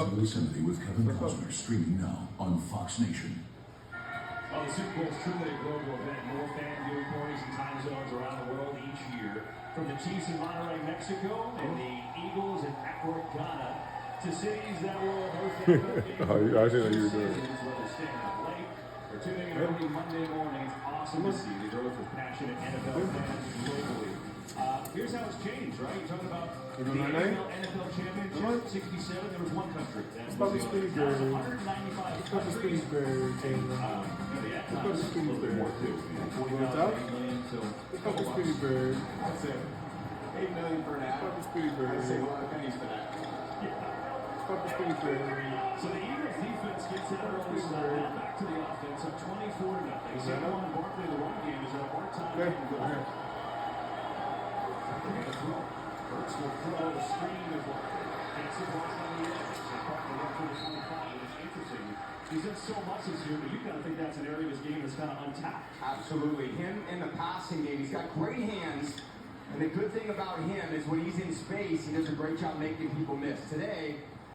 to Yosemite with Kevin Costner, streaming now on Fox Nation. Oh, the Super Bowl is truly a global event. More fan viewing parties and time zones around the world each year. From the Chiefs in Monterrey, Mexico, and the Eagles in Accra, Ghana, to cities that will host NFL games. I didn't know you were doing it. Whether staying up late or tuning in early Monday morning, it's awesome to see the growth of passionate NFL fans globally. Here's how it's changed, right? You're talking about the NFL Championship, 67. There was one country. That was 195 countries. The a little bit more, too. 40,000, 8 million, so $8 million for an ad. I'd say a lot of pennies for that. So the Eagles defense gets that early start. Now back to the offense of 24-0. Saquon Barkley, the run game is at a hard time getting going. Hurts will throw the screen as well. Takes the ball on the edge. So Barkley up to the 25. It's interesting. He's done so much this year, but you've got to think that's an area of his game that's kind of untapped. Absolutely. Him in the passing game, he's got great hands. And the good thing about him is when he's in space, he does a great job making people miss. Today,